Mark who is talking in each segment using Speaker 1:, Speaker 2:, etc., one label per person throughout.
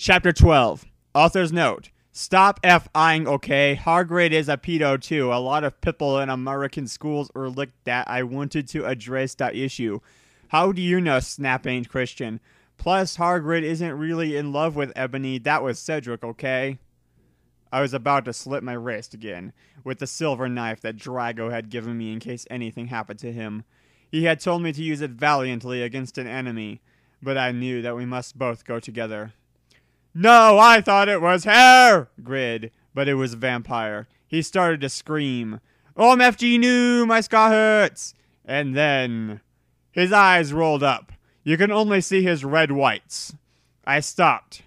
Speaker 1: Chapter 12. Author's note. Stop F-ing, okay? Hargrade is a pedo too. A lot of people in American schools are like that. I wanted to address that issue. How do you know Snap ain't Christian? Plus, Hargrade isn't really in love with Ebony. That was Cedric, okay? I was about to slit my wrist again with the silver knife that Drago had given me in case anything happened to him. He had told me to use it valiantly against an enemy, but I knew that we must both go together. No, I thought it was hair! Grid, but it was a vampire. He started to scream. OMFG no, my scar hurts! And then his eyes rolled up. You can only see his red whites. I stopped.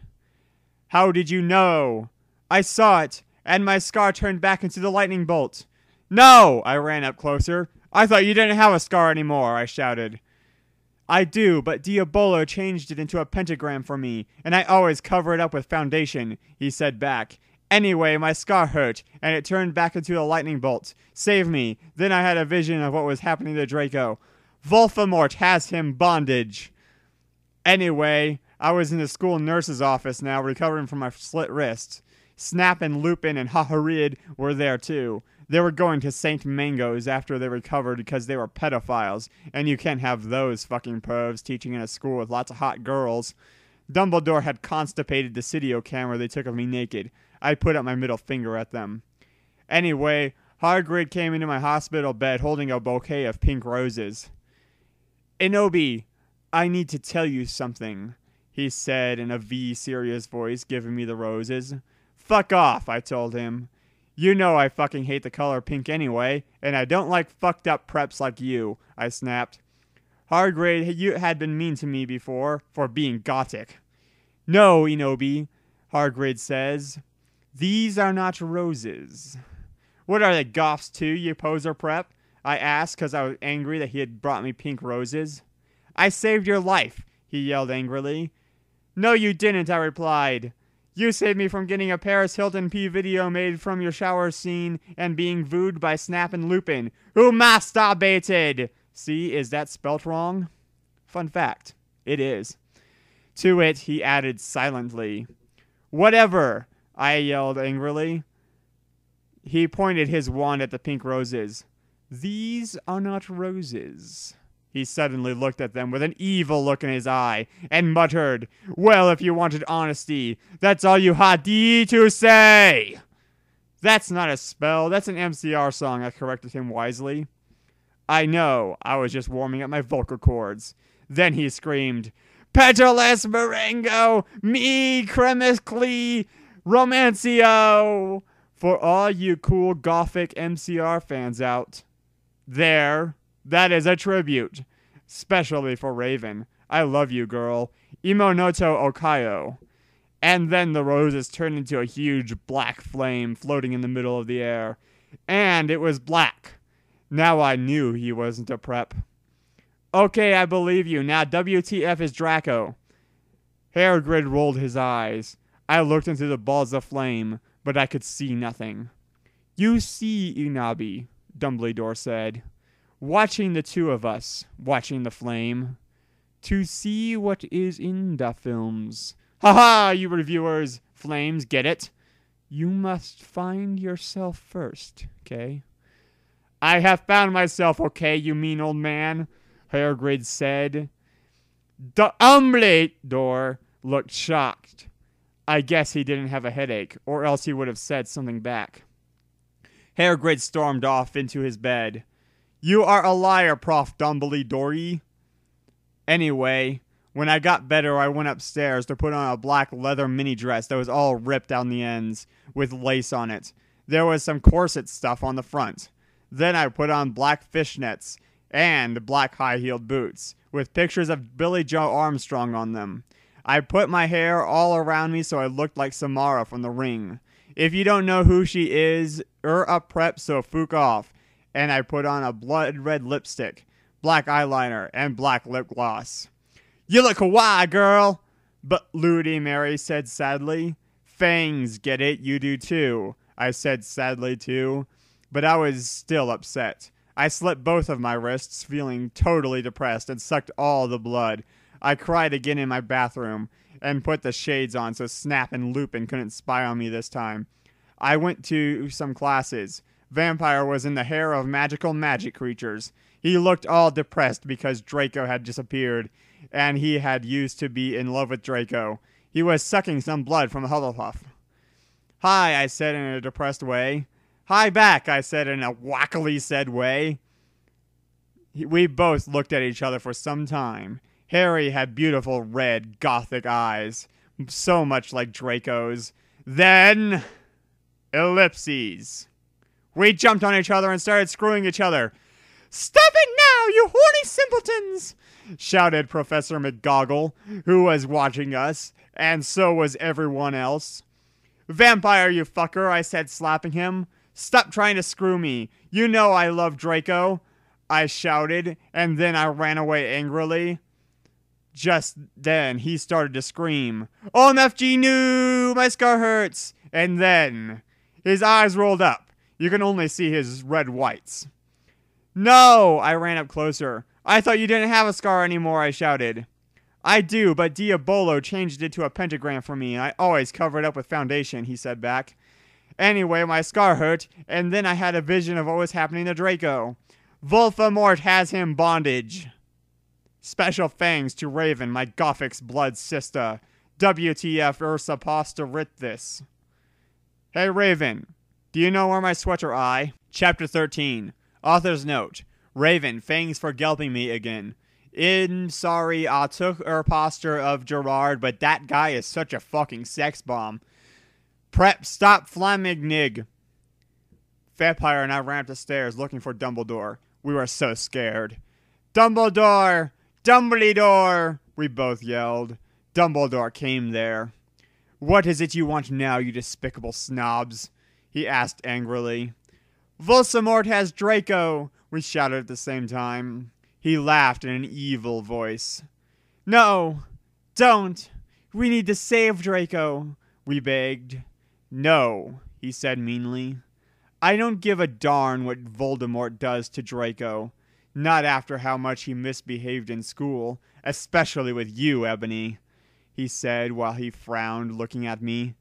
Speaker 1: How did you know? I saw it, and my scar turned back into the lightning bolt. No! I ran up closer. I thought you didn't have a scar anymore, I shouted. I do, but Diabolo changed it into a pentagram for me, and I always cover it up with foundation, he said back. Anyway, my scar hurt, and it turned back into a lightning bolt. Save me. Then I had a vision of what was happening to Draco. Voldemort has him bondage. Anyway, I was in the school nurse's office now, recovering from my slit wrist. Snap and Lupin and Haharid were there too. They were going to St. Mango's after they recovered because they were pedophiles, and you can't have those fucking pervs teaching in a school with lots of hot girls. Dumbledore had constipated the Cydio camera they took of me naked. I put up my middle finger at them. Anyway, Hargrade came into my hospital bed holding a bouquet of pink roses. Inobi, I need to tell you something, he said in a V-serious voice, giving me the roses. Fuck off, I told him. You know I fucking hate the color pink anyway, and I don't like fucked up preps like you, I snapped. Hargrade, you had been mean to me before for being gothic. No, Inobi, Hargrade says. These are not roses. What are they, goths too, you poser prep? I asked because I was angry that he had brought me pink roses. I saved your life, he yelled angrily. No, you didn't, I replied. You saved me from getting a Paris Hilton P video made from your shower scene and being vooed by Snap and Lupin, who masturbated. See, is that spelt wrong? Fun fact, it is. To it, he added silently. Whatever, I yelled angrily. He pointed his wand at the pink roses. These are not roses. He suddenly looked at them with an evil look in his eye and muttered, Well, if you wanted honesty, that's all you had to say. That's not a spell. That's an MCR song, I corrected him wisely. I know. I was just warming up my vocal cords. Then he screamed, Petalus Marengo, me cremically romancio. For all you cool gothic MCR fans out there, that is a tribute, especially for Raven. I love you, girl. Imonoto Okayo. And then the roses turned into a huge black flame floating in the middle of the air. And it was black. Now I knew he wasn't a prep. Okay, I believe you. Now WTF is Draco. Hargrade rolled his eyes. I looked into the balls of flame, but I could see nothing. You see, Inabi, Dumbledore said. Watching the two of us, watching the flame, to see what is in the films. Ha-ha, you reviewers, flames, get it? You must find yourself first, okay? I have found myself, okay, you mean old man, Hargrade said. Dumbledore looked shocked. I guess he didn't have a headache, or else he would have said something back. Hargrade stormed off into his bed. You are a liar, Prof. Dumbledore. Anyway, when I got better, I went upstairs to put on a black leather mini dress that was all ripped down the ends, with lace on it. There was some corset stuff on the front. Then I put on black fishnets and black high-heeled boots, with pictures of Billy Joe Armstrong on them. I put my hair all around me so I looked like Samara from The Ring. If you don't know who she is, a prep, so fuck off. And I put on a blood red lipstick, black eyeliner, and black lip gloss. You look kawaii, girl! But Ludi Mary said sadly. Fangs, get it? You do too. I said sadly too. But I was still upset. I slit both of my wrists, feeling totally depressed, and sucked all the blood. I cried again in my bathroom, and put the shades on so Snap and Lupin couldn't spy on me this time. I went to some classes. Vampire was in the hair of magical magic creatures. He looked all depressed because Draco had disappeared, and he had used to be in love with Draco. He was sucking some blood from Hufflepuff. Hi, I said in a depressed way. Hi back, I said in a wackily said way. We both looked at each other for some time. Harry had beautiful red gothic eyes, so much like Draco's. Then, ellipses. We jumped on each other and started screwing each other. Stop it now, you horny simpletons! Shouted Professor McGoggle, who was watching us, and so was everyone else. Vampire, you fucker, I said, slapping him. Stop trying to screw me. You know I love Draco, I shouted, and then I ran away angrily. Just then, he started to scream, OMFG, no! My scar hurts! And then, his eyes rolled up. You can only see his red whites. No! I ran up closer. I thought you didn't have a scar anymore, I shouted. I do, but Diabolo changed it to a pentagram for me, and I always cover it up with foundation, he said back. Anyway, my scar hurt, and then I had a vision of what was happening to Draco. Voldemort has him bondage. Special thanks to Raven, my Gothic's blood sister. WTF you're supposed to writ this. Hey Raven, do you know where my sweater I? Chapter 13. Author's note. Raven, thanks for gelping me again. Sorry, I took her posture of Gerard, but that guy is such a fucking sex bomb. Prep, stop flamignig. Vampire and I ran up the stairs looking for Dumbledore. We were so scared. Dumbledore! Dumbledore! We both yelled. Dumbledore came there. What is it you want now, you despicable snobs? He asked angrily. Voldemort has Draco! We shouted at the same time. He laughed in an evil voice. No! Don't! We need to save Draco! We begged. No, he said meanly. I don't give a darn what Voldemort does to Draco. Not after how much he misbehaved in school, especially with you, Ebony, he said while he frowned, looking at me.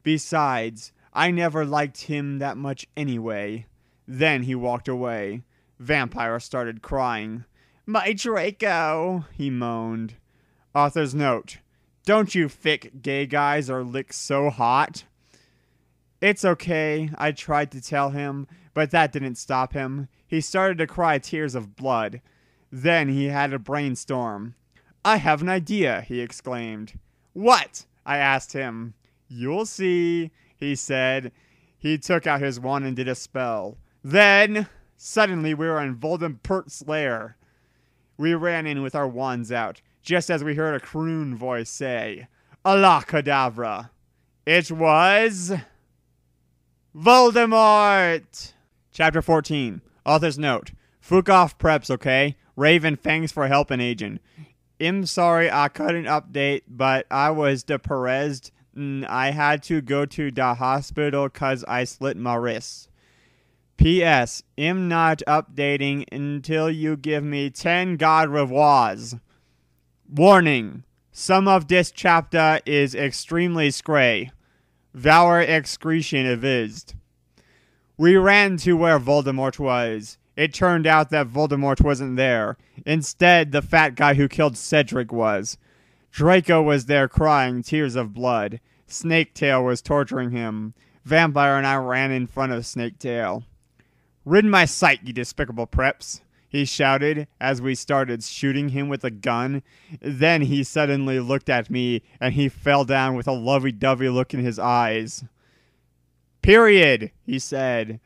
Speaker 1: Besides, I never liked him that much anyway. Then he walked away. Vampire started crying. My Draco, he moaned. Author's note. Don't you thick gay guys are licked so hot? It's okay, I tried to tell him, but that didn't stop him. He started to cry tears of blood. Then he had a brainstorm. I have an idea, he exclaimed. What? I asked him. You'll see, he said. He took out his wand and did a spell. Then, suddenly we were in Voldemort's lair. We ran in with our wands out, just as we heard a croon voice say, Allah Kadavra. It was Voldemort! Chapter 14. Author's note. Fuck off preps, okay? Raven, thanks for helping agent. I'm sorry I couldn't update, but I was depressed. I had to go to the hospital cause I slit my wrist. P.S. I'm not updating until you give me 10 God revoirs. Warning. Some of this chapter is extremely scray. Vour excretion avised. We ran to where Voldemort was. It turned out that Voldemort wasn't there. Instead, the fat guy who killed Cedric was. Draco was there crying tears of blood. Snaketail was torturing him. Vampire and I ran in front of Snaketail. Rid my sight, you despicable preps, he shouted as we started shooting him with a gun. Then he suddenly looked at me and he fell down with a lovey-dovey look in his eyes. Period, he said.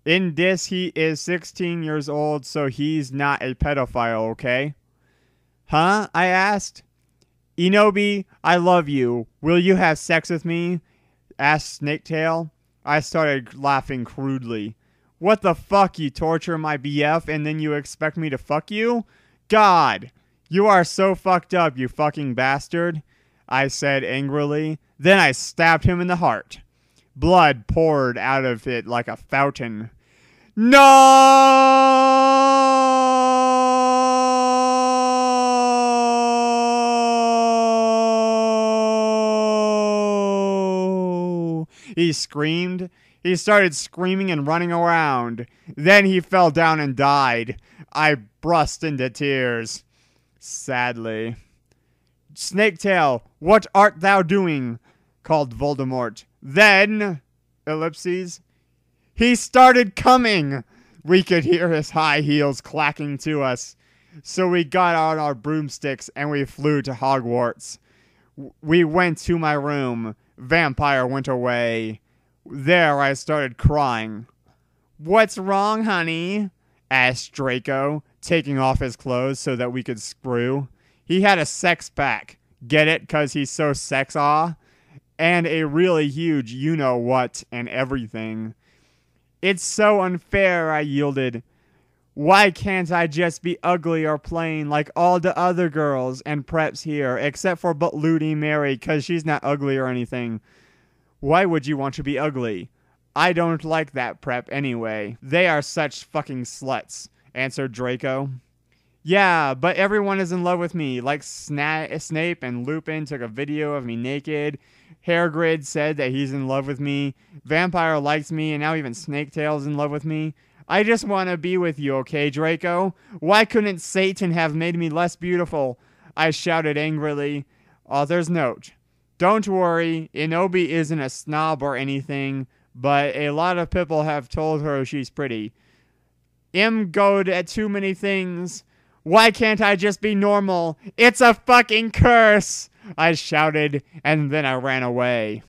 Speaker 1: In this, he is 16 years old, so he's not a pedophile, okay? Huh? I asked. Enobi, I love you. Will you have sex with me? Asked Snaketail. I started laughing crudely. What the fuck, you torture my BF and then you expect me to fuck you? God, you are so fucked up, you fucking bastard, I said angrily. Then I stabbed him in the heart. Blood poured out of it like a fountain. No! He screamed. He started screaming and running around. Then he fell down and died. I burst into tears. Sadly. Snaketail, what art thou doing? Called Voldemort. Then, ellipses, he started coming. We could hear his high heels clacking to us. So we got on our broomsticks and we flew to Hogwarts. We went to my room. Vampire went away. There I started crying. What's wrong, honey? Asked Draco, taking off his clothes so that we could screw. He had a sex pack. Get it? 'Cause he's so sex-aw? And a really huge you-know-what and everything. It's so unfair, I yielded. Why can't I just be ugly or plain like all the other girls and preps here, except for but Ludi Mary, 'cause she's not ugly or anything? Why would you want to be ugly? I don't like that prep anyway. They are such fucking sluts, answered Draco. Yeah, but everyone is in love with me, like Snape and Lupin took a video of me naked. Hagrid said that he's in love with me. Vampire likes me, and now even Snaketail's in love with me. I just want to be with you, okay, Draco? Why couldn't Satan have made me less beautiful? I shouted angrily. Author's note. Don't worry, Inobi isn't a snob or anything, but a lot of people have told her she's pretty. I'm good at too many things. Why can't I just be normal? It's a fucking curse! I shouted, and then I ran away.